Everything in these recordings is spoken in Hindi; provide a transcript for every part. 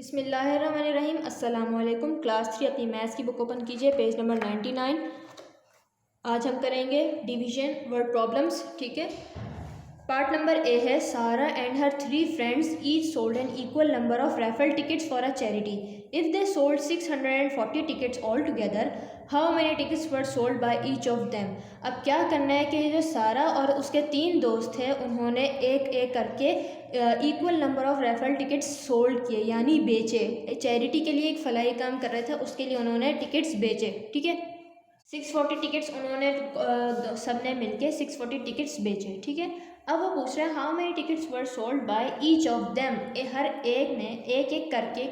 बिस्मिल्लाहिर्रहमानिर्रहीम। अस्सलाम वालेकुम। क्लास 3 अपनी मैथ्स की बुक ओपन कीजिए, पेज नंबर 99। आज हम करेंगे डिवीजन वर्ड प्रॉब्लम्स। ठीक है, पार्ट नंबर ए है सारा and her 3 friends each sold N equal number of referral tickets for a charity. If they sold 640 tickets all together, how many tickets were sold by each of them. अब क्या करना है कि जो सारा और उसके 3 दोस्त हैं उन्होंने एक एक करके equal number of referral tickets sold किए, यानी बेचे। चैरिटी के लिए एक फलाई काम कर रहे थे, उसके लिए उन्होंने टिकट्स बेचे। ठीक है, 640 टिकट्स उन्होंने सब ने मिलके 640 टिकट्स बेचे। ठीक है, अब वो पूछ रहे हैं how many tickets were sold by each of them. हर एक ने एक एक करके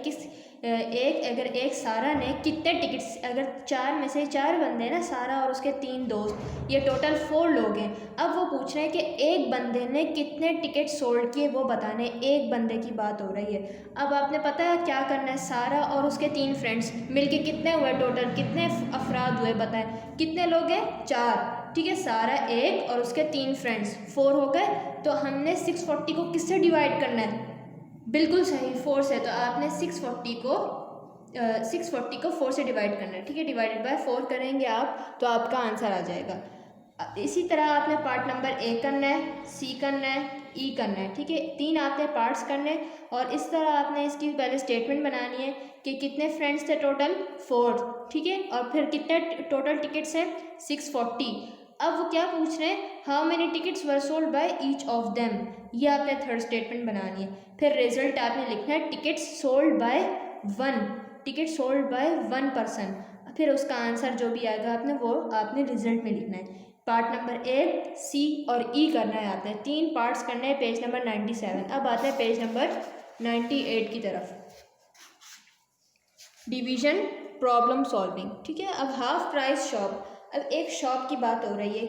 अगर एक सारा ने कितने टिकट्स, अगर 4 में से 4 बंदे ना, सारा और उसके 3 दोस्त, ये टोटल 4 लोग हैं। अब वो पूछ रहे हैं कि एक बंदे ने कितने टिकट सोल्ड किए वो बताने, एक बंदे की बात हो रही है। अब आपने पता है क्या करना है, सारा और उसके 3 फ्रेंड्स मिलके कितने हुए, टोटल कितने अफराद हुए बताएं। कितने लोग हैं? 4। ठीक है, सारा एक और उसके 3 फ्रेंड्स 4 हो गए। तो हमने 640 को किससे डिवाइड करना है? बिल्कुल सही, 4 से। तो आपने 640 को 4 से डिवाइड करना है। ठीक है, डिवाइडेड बाय 4 करेंगे आप तो आपका आंसर आ जाएगा। इसी तरह आपने पार्ट नंबर ए करना है, सी करना है, ई करना है। ठीक है, 3 आपने पार्ट्स करने हैं और इस तरह आपने इसकी पहले स्टेटमेंट बनानी है कि कितने फ्रेंड्स थे, टोटल 4। ठीक है, और फिर कितने टोटल टिकट्स हैं? 640। अब वो क्या पूछ रहे हैं, how many tickets were sold by each of them. ये आपने थर्ड स्टेटमेंट बनानी है। फिर रिजल्ट आपने लिखना है tickets sold by 1, ticket sold by 1 person. फिर उसका आंसर जो भी आएगा आपने वो आपने रिजल्ट में लिखना है। पार्ट नंबर ए, सी और ई करना है आपने, 3 पार्ट्स करने हैं, पेज नंबर 97। अब आते हैं पेज नंबर 98 की तरफ, डिवीजन प्रॉब्लम सॉल्विंग। ठीक है, अब हाफ प्राइस शॉप। अब एक शॉप की बात हो रही है,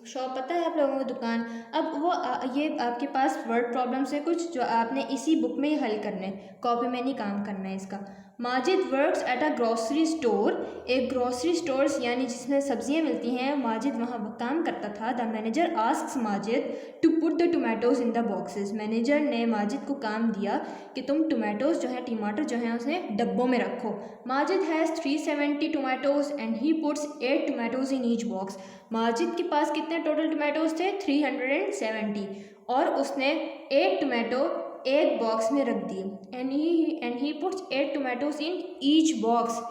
शॉप पता है आप लोगों को, दुकान। अब वो ये आपके पास वर्ड प्रॉब्लम्स है कुछ जो आपने इसी बुक में ही हल करने हैं, कॉपी में नहीं काम करना है इसका। Majid works at a grocery store. एक ग्रॉसरी स्टोर्स यानी जिसमें सब्जियां मिलती हैं, माजिद वहाँ काम करता था। The manager asks Majid to put the tomatoes in the boxes. Manager ने माजिद को काम दिया कि तुम टोमेटोज जो है, टमाटर जो है, उसे डब्बों में रखो। Majid has 370 tomatoes and he puts 8 tomatoes in each box. Majid के पास कितने टोटल टोमेटोज थे? 370, और उसने 8 टोमेटो एक बॉक्स में रख दिए। And he puts 8 tomatoes in each box.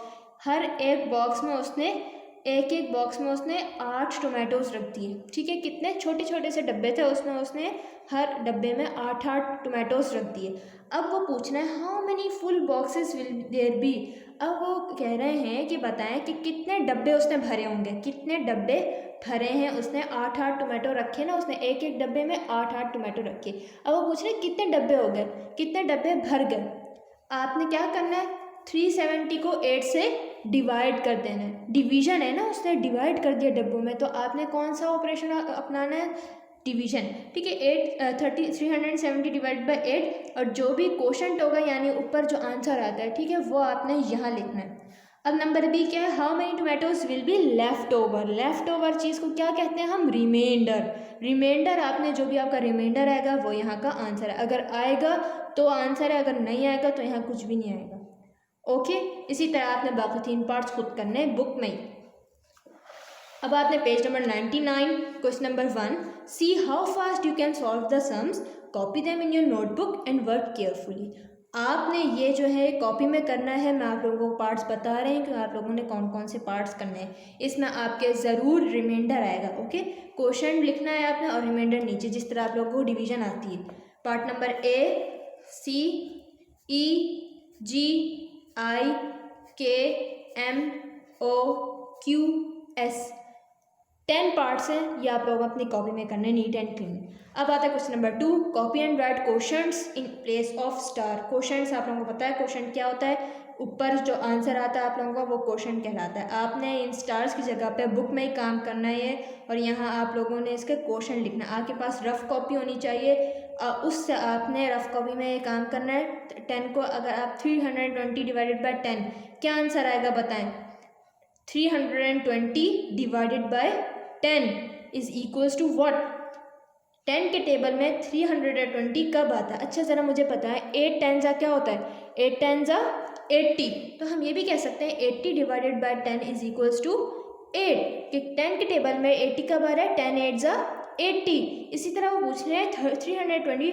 हर एक बॉक्स में उसने एक बॉक्स में उसने 8 टोमेटोज रख दिए। ठीक है, कितने छोटे छोटे से डब्बे थे, उसमें उसने हर डब्बे में 8 टोमेटोज रख दिए। अब वो पूछना है how many full boxes will there be. अब वो कह रहे हैं कि बताएं कि कितने डब्बे उसने भरे होंगे, कितने डब्बे भरे हैं उसने। 8 टोमेटो रखे ना उसने, एक एक डब्बे में 8 टोमेटो रखे। अब वो पूछ रहे हैं कितने डब्बे हो गए, कितने डब्बे भर गए। आपने क्या करना है, 370 को 8 से डिवाइड कर देना है। डिवीजन है ना, उसने डिवाइड कर दिया डब्बों में, तो आपने कौन सा ऑपरेशन अपनाना है? डिवीजन। ठीक है, 370 डिवाइड बाई 8, और जो भी क्वोशंट होगा यानी ऊपर जो आंसर आता है, ठीक है, वो आपने यहाँ लिखना है। अब नंबर बी क्या है, how many tomatoes will be left over. Left over चीज़ को क्या कहते हैं हम? रिमाइंडर। रिमाइंडर आपने जो भी आपका रिमाइंडर आएगा वो यहाँ का आंसर है। अगर आएगा तो आंसर है, अगर नहीं आएगा तो यहाँ कुछ भी नहीं आएगा। ओके, इसी तरह आपने बाकी 3 पार्ट्स खुद करने हैं बुक में ही। अब आपने page number 99, question number 1, see how fast you can solve the sums, copy them in your notebook and work carefully. आपने ये जो है कॉपी में करना है। मैं आप लोगों को पार्ट्स बता रहे हैं कि आप लोगों ने कौन कौन से पार्ट्स करने हैं। इसमें आपके ज़रूर रिमाइंडर आएगा। ओके, क्वेश्चन लिखना है आपने और रिमाइंडर नीचे, जिस तरह आप लोगों को डिवीजन आती है। पार्ट नंबर ए, सी, ई, जी, आई, के, एम, ओ, क्यू, एस। 10 पार्ट्स हैं, ये आप लोग अपनी कॉपी में करने, नीट एंड क्लीन। अब आता है question number 2, copy and right questions in place of star. Questions आप लोगों को पता है क्वेश्चन क्या होता है, ऊपर जो आंसर आता है आप लोगों का वो क्वेश्चन कहलाता है। आपने इन स्टार्स की जगह पे बुक में ही काम करना है और यहाँ आप लोगों ने इसके क्वेश्चन लिखना है। आपके पास रफ कॉपी होनी चाहिए, उससे आपने रफ कॉपी में काम करना है। 10 को अगर आप 320 डिवाइडेड बाई 10, क्या आंसर आएगा बताएं? 320 divided by 10 is equals to what? 10 के टेबल में 320 कब आता है? अच्छा ज़रा मुझे पता है 8 10 क्या होता है? 8 10 ज़ा 80। तो हम ये भी कह सकते हैं 80 divided by 10 is equals to 8, कि 10 के टेबल में 80 कब आ रहा है, 10 8 ज़ा 80। इसी तरह वो पूछ रहे हैं 320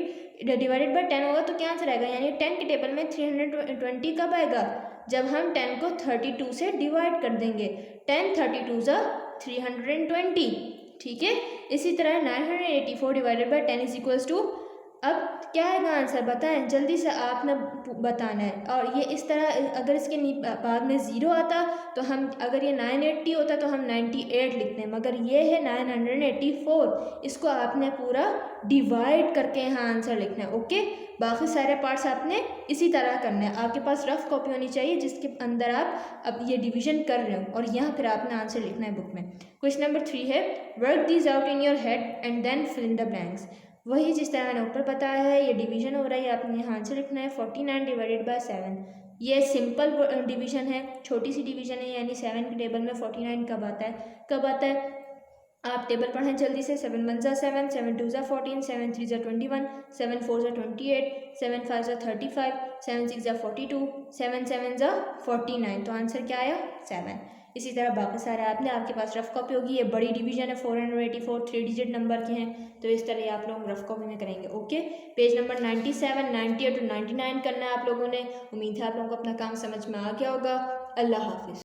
डिवाइडेड बाय 10 होगा तो क्या आंसर आएगा, यानी 10 के टेबल में 320 कब आएगा, जब हम 10 को 32 से डिवाइड कर देंगे। 10 32 ज़ा 320, ठीक है। इसी तरह 984 divided by 10 is equals to, अब क्या आएगा आंसर बताएं, जल्दी से आपने बताना है। और ये इस तरह अगर इसके बाद में ज़ीरो आता तो हम, अगर ये 980 होता तो हम 98 लिखते हैं, मगर ये है 984, इसको आपने पूरा डिवाइड करके यहाँ आंसर लिखना है। ओके, बाकी सारे पार्ट्स आपने इसी तरह करना है। आपके पास रफ कॉपी होनी चाहिए जिसके अंदर आप अब ये डिवीजन कर रहे हो, और यहाँ फिर आपने आंसर लिखना है बुक में। क्वेश्चन नंबर 3 है, work this out in your head and then fill in the blanks. वही जिस तरह मैंने ऊपर बताया है, ये डिवीजन हो रहा है, आपने यहाँ आंसर लिखना है 49 डिवाइडेड बाय 7। ये सिंपल डिवीजन है, छोटी सी डिवीजन है, यानी 7 के टेबल में 49 कब आता है, कब आता है, आप टेबल पढ़ें जल्दी से। 7 1 ज़ा 7, 7 2 ज़ा 14, 7 3 ज़ा 21, 7 4 ज़ा 28, 7 5 ज़ा 35, 7 6 ज़ा 42, 7 7 ज़ा 49। तो आंसर क्या आया, 7। इसी तरह बाकी सारे आपने, आपके पास रफ कॉपी होगी, ये बड़ी डिवीजन है 484, 3 डिजिट नंबर के हैं, तो इस तरह आप लोग रफ कॉपी में करेंगे। ओके, पेज नंबर 97 98 to 99 करना है आप लोगों ने। उम्मीद है आप लोगों को अपना काम समझ में आ गया होगा। अल्लाह हाफिज़।